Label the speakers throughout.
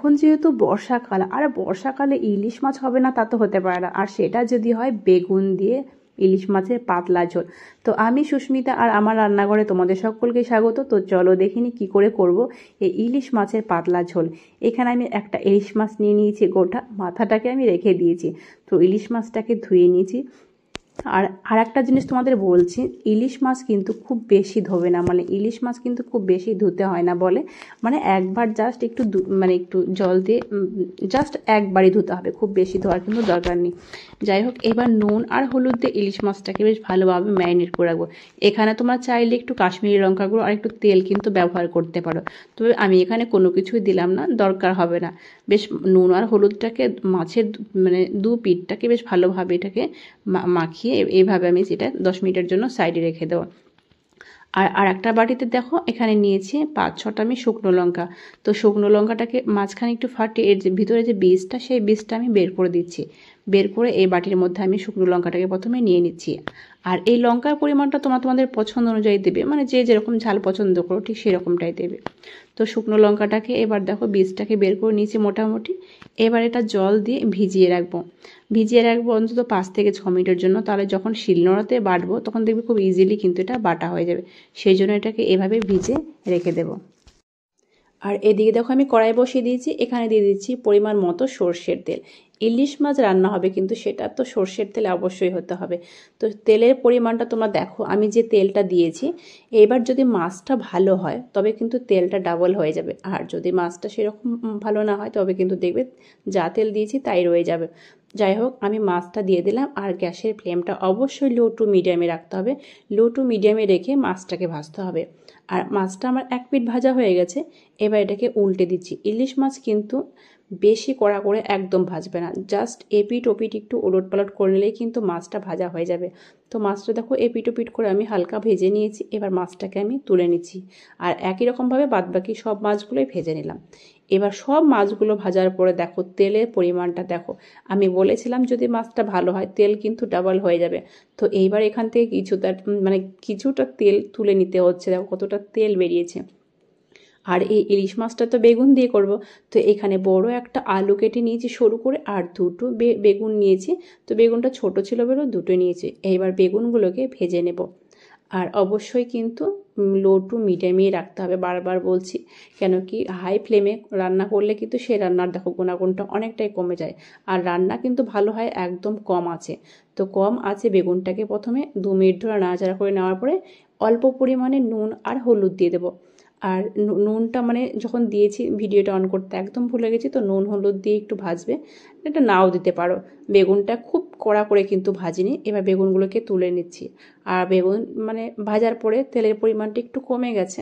Speaker 1: এখন যেহেতু বর্ষাকাল, আর বর্ষাকালে ইলিশ মাছ হবে না তা তো হতে পারে না, আর সেটা যদি হয় বেগুন দিয়ে ইলিশ মাছের পাতলা ঝোল। তো আমি সুস্মিতা আর আমার রান্নাঘরে তোমাদের সকলকে স্বাগত। তো চলো দেখিনি কি করে করব এই ইলিশ মাছের পাতলা ঝোল। এখানে আমি একটা ইলিশ মাছ নিয়ে নিয়েছি, গোটা মাথাটাকে আমি রেখে দিয়েছি। তো ইলিশ মাছটাকে ধুয়ে নিয়েছি। আর একটা জিনিস তোমাদের বলছি, ইলিশ মাছ কিন্তু খুব বেশি ধোবে না, মানে ইলিশ মাছ কিন্তু খুব বেশি ধুতে হয় না বলে, মানে একবার জাস্ট একটু মানে একটু জল দিয়ে জাস্ট একবারই ধুতে হবে, খুব বেশি ধোয়ার কিন্তু দরকার নেই। যাই হোক, এবার নুন আর হলুদ দিয়ে ইলিশ মাছটাকে বেশ ভালোভাবে ম্যারিনেট করে রাখবো। এখানে তোমরা চাইলে একটু কাশ্মীরি লঙ্কা গুঁড়ো আর একটু তেল কিন্তু ব্যবহার করতে পারো, তবে আমি এখানে কোনো কিছুই দিলাম না, দরকার হবে না। বেশ নুন আর হলুদটাকে মাছের মানে দু পিঠটাকে বেশ ভালোভাবে এটাকে মাখিয়ে এইভাবে আমি সেটা 10 মিনিটের জন্য সাইডে রেখে দেবো। আর একটা বাটিতে দেখো এখানে নিয়েছি 5-6টা আমি শুকনো লঙ্কা। তো শুকনো লঙ্কাটাকে মাঝখানে একটু ফাটিয়ে এর যে ভিতরে যে বীজটা, সেই বীজটা আমি বের করে দিচ্ছি। বের করে এই বাটির মধ্যে আমি শুকনো লঙ্কাটাকে প্রথমে নিয়ে নিচ্ছি। আর এই লঙ্কার পরিমাণটা তোমরা তোমাদের পছন্দ অনুযায়ী দেবে, মানে যে যেরকম ঝাল পছন্দ করো ঠিক সেরকমটাই দেবে। তো শুকনো লঙ্কাটাকে এবার দেখো বীজটাকে বের করে নিয়েছি মোটামুটি। এবার এটা জল দিয়ে ভিজিয়ে রাখবো অন্তত 5 থেকে 6 মিনিটের জন্য। তাহলে যখন শিলনোড়াতে বাটবো তখন দেখবে খুব ইজিলি কিন্তু এটা বাটা হয়ে যাবে। সেই জন্য এটাকে এভাবে ভিজে রেখে দেব। আর এদিকে দেখো আমি কড়াই বসিয়ে দিয়েছি, এখানে দিয়ে দিচ্ছি পরিমাণ মতো সর্ষের তেল। ইলিশ মাছ রান্না হবে কিন্তু সেটা তো সর্ষের তেল অবশ্যই হতে হবে। তো তেলের পরিমাণটা তোমরা দেখো, আমি যে তেলটা দিয়েছি, এবার যদি মাছটা ভালো হয় তবে কিন্তু তেলটা ডাবল হয়ে যাবে, আর যদি মাছটা সেরকম ভালো না হয় তবে কিন্তু দেখবে যা তেল দিয়েছি তাই রয়ে যাবে। যাই হোক, আমি মাছটা দিয়ে দিলাম, আর গ্যাসের ফ্লেমটা অবশ্যই লো টু মিডিয়ামে রাখতে হবে। লো টু মিডিয়ামে রেখে মাছটাকে ভাজতে হবে। আর মাছটা আমার 1 পিঠ ভাজা হয়ে গেছে। এবার এটাকে উল্টে দিচ্ছি। ইলিশ মাছ কিন্তু বেশি কড়া করে একদম ভাজবে না, জাস্ট এপিট ওপিট একটু ওলট পালট করে নিলেই কিন্তু মাছটা ভাজা হয়ে যাবে। তো মাছটা দেখো এপিট ওপিট করে আমি হালকা ভেজে নিয়েছি। এবার মাছটাকে আমি তুলে নিচ্ছি, আর একই রকমভাবে বাদবাকি সব মাছগুলোই ভেজে নিলাম। এবার সব মাছগুলো ভাজার পরে দেখো তেলের পরিমাণটা দেখো, আমি বলেছিলাম যদি মাছটা ভালো হয় তেল কিন্তু ডাবল হয়ে যাবে। তো এইবার এখান থেকে কিছুটা তেল তুলে নিতে হচ্ছে, দেখো কতটা তেল বেরিয়েছে। আর এই ইলিশ মাছটা তো বেগুন দিয়ে করব। তো এখানে বড় একটা আলু কেটে নিয়েছি সরু করে, আর দুটো বেগুন নিয়েছি। তো বেগুনটা ছোট ছিল বলে দুটো নিয়েছি। এইবার বেগুনগুলোকে ভেজে নেব। আর অবশ্যই কিন্তু লো টু মিডিয়ামেই রাখতে হবে, বারবার বলছি, কেন কি হাই ফ্লেমে রান্না করলে কিন্তু সে রান্নার দেখো গুণাগুণটা অনেকটাই কমে যায়। আর রান্না কিন্তু ভালো হয় একদম কম আছে। তো কম আছে বেগুনটাকে প্রথমে 2 মিনিট ধরে নাড়াচাড়া করে নেওয়ার পরে অল্প পরিমাণে নুন আর হলুদ দিয়ে দেবো। আর নুনটা মানে যখন দিয়েছি ভিডিওটা অন করতে একদম ভুলে গেছি, তো নুন হলুদ দিয়ে একটু ভাজবে, এটা নাও দিতে পারো। বেগুনটা খুব কড়া করে কিন্তু ভাজিনি। এবার বেগুনগুলোকে তুলে নিচ্ছি। আর বেগুন মানে ভাজার পরে তেলের পরিমাণটা একটু কমে গেছে,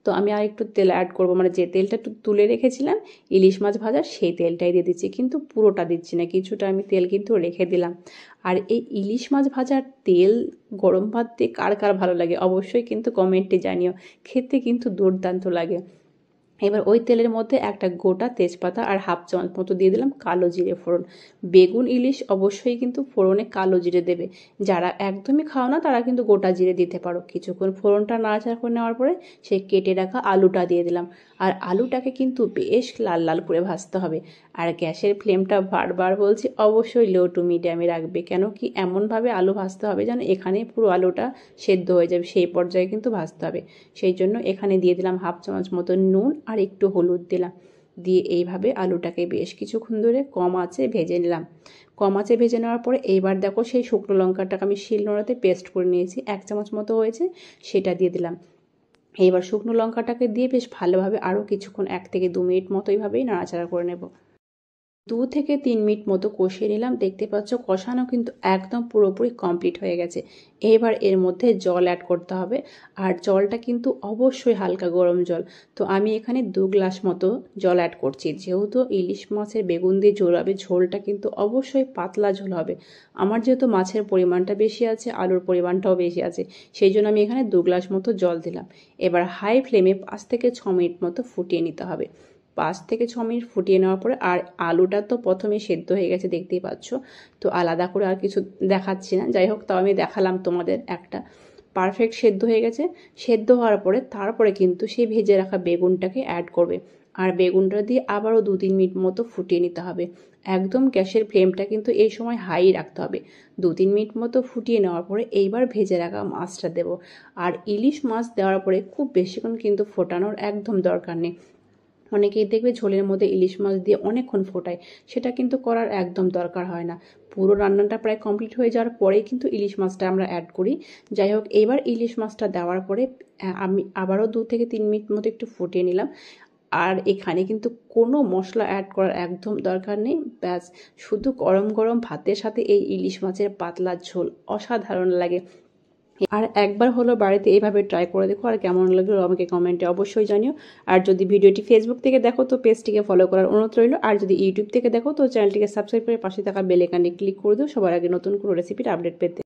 Speaker 1: তো আমি আর একটু তেল অ্যাড করব, মানে যে তেলটা একটু তুলে রেখেছিলাম ইলিশ মাছ ভাজার সেই তেলটাই দিয়ে দিচ্ছি, কিন্তু পুরোটা দিচ্ছি না, কিছুটা আমি তেল কিন্তু রেখে দিলাম। আর এই ইলিশ মাছ ভাজার তেল গরম ভাত দিয়ে কার কার ভালো লাগে অবশ্যই কিন্তু কমেন্টে জানিও, খেতে কিন্তু দুর্দান্ত লাগে। এবার ওই তেলের মধ্যে একটা গোটা তেজপাতা আর 1/2 চামচ মতো দিয়ে দিলাম কালো জিরে ফোড়ন। বেগুন ইলিশ অবশ্যই কিন্তু ফোড়নে কালো জিরে দেবে, যারা একদমই খাও না তারা কিন্তু গোটা জিরে দিতে পারো। কিছুক্ষণ ফোড়নটা নাড়াচাড়া করে নেওয়ার পরে সেই কেটে রাখা আলুটা দিয়ে দিলাম। আর আলুটাকে কিন্তু বেশ লাল লাল করে ভাজতে হবে। আর গ্যাসের ফ্লেমটা বারবার বলছি অবশ্যই লো টু মিডিয়ামে রাখবে, কেন কি এমনভাবে আলু ভাজতে হবে যেন এখানে পুরো আলুটা সেদ্ধ হয়ে যাবে, সেই পর্যায়ে কিন্তু ভাজতে হবে। সেই জন্য এখানে দিয়ে দিলাম 1/2 চামচ মতো নুন আর একটু হলুদ দিলাম। দিয়ে এইভাবে আলুটাকে বেশ কিছুক্ষণ ধরে কম আঁচে ভেজে নিলাম। কম আঁচে ভেজে নেওয়ার পরে এইবার দেখো সেই শুকনো লঙ্কাটাকে আমি শিলনোড়াতে পেস্ট করে নিয়েছি, 1 চামচ মতো হয়েছে, সেটা দিয়ে দিলাম। এইবার শুকনো লঙ্কাটাকে দিয়ে বেশ ভালোভাবে আরও কিছুক্ষণ 1 থেকে 2 মিনিট মতো এইভাবেই নাড়াচাড়া করে নেব। 2 থেকে 3 মিনিট মতো কষিয়ে নিলাম। দেখতে পাচ্ছ কষানো কিন্তু একদম পুরোপুরি কমপ্লিট হয়ে গেছে। এবার এর মধ্যে জল অ্যাড করতে হবে, আর জলটা কিন্তু অবশ্যই হালকা গরম জল। তো আমি এখানে 2 গ্লাস মতো জল অ্যাড করছি, যেহেতু ইলিশ মাছের বেগুন দিয়ে ঝোল হবে, ঝোলটা কিন্তু অবশ্যই পাতলা ঝোল হবে। আমার যেহেতু মাছের পরিমাণটা বেশি আছে, আলুর পরিমাণটাও বেশি আছে, সেই জন্য আমি এখানে 2 গ্লাস মতো জল দিলাম। এবার হাই ফ্লেমে 5 থেকে 6 মিনিট মতো ফুটিয়ে নিতে হবে। 5 থেকে 6 মিনিট ফুটিয়ে নেওয়ার পরে, আর আলুটা তো প্রথমে সেদ্ধ হয়ে গেছে দেখতেই পাচ্ছ, তো আলাদা করে আর কিছু দেখাচ্ছি না। যাই হোক, তাও আমি দেখালাম তোমাদের, একটা পারফেক্ট সেদ্ধ হয়ে গেছে। সেদ্ধ হওয়ার পরে তারপরে কিন্তু সেই ভেজে রাখা বেগুনটাকে অ্যাড করবে। আর বেগুনটা দিয়ে আবারও 2-3 মিনিট মতো ফুটিয়ে নিতে হবে। একদম গ্যাসের ফ্লেমটা কিন্তু এই সময় হাই রাখতে হবে। 2-3 মিনিট মতো ফুটিয়ে নেওয়ার পরে এইবার ভেজে রাখা মাছটা দেব। আর ইলিশ মাছ দেওয়ার পরে খুব বেশিক্ষণ কিন্তু ফোটানোর একদম দরকার নেই। অনেকেই দেখবে ঝোলের মধ্যে ইলিশ মাছ দিয়ে অনেকক্ষণ ফোটায়, সেটা কিন্তু করার একদম দরকার হয় না। পুরো রান্নাটা প্রায় কমপ্লিট হয়ে যাওয়ার পরেই কিন্তু ইলিশ মাছটা আমরা অ্যাড করি। যাই হোক, এইবার ইলিশ মাছটা দেওয়ার পরে আমি আবারও 2-3 মিনিট মতো একটু ফুটিয়ে নিলাম। আর এখানে কিন্তু কোনো মশলা অ্যাড করার একদম দরকার নেই। ব্যাস, শুধু গরম গরম ভাতের সাথে এই ইলিশ মাছের পাতলা ঝোল অসাধারণ লাগে। আর একবার হলো বাড়িতে এইভাবে ট্রাই করে দেখো, আর কেমন লাগলো আমাকে কমেন্টে অবশ্যই জানিও। আর যদি ভিডিওটি ফেসবুক থেকে দেখো তো পেজটিকে ফলো করার অনুরোধ রইল। আর যদি ইউটিউব থেকে দেখো তো চ্যানেলটিকে সাবস্ক্রাইব করে পাশে থাকা বেল আইকনে ক্লিক করে দিও সবার আগে নতুন কোনো রেসিপির আপডেট পেতে।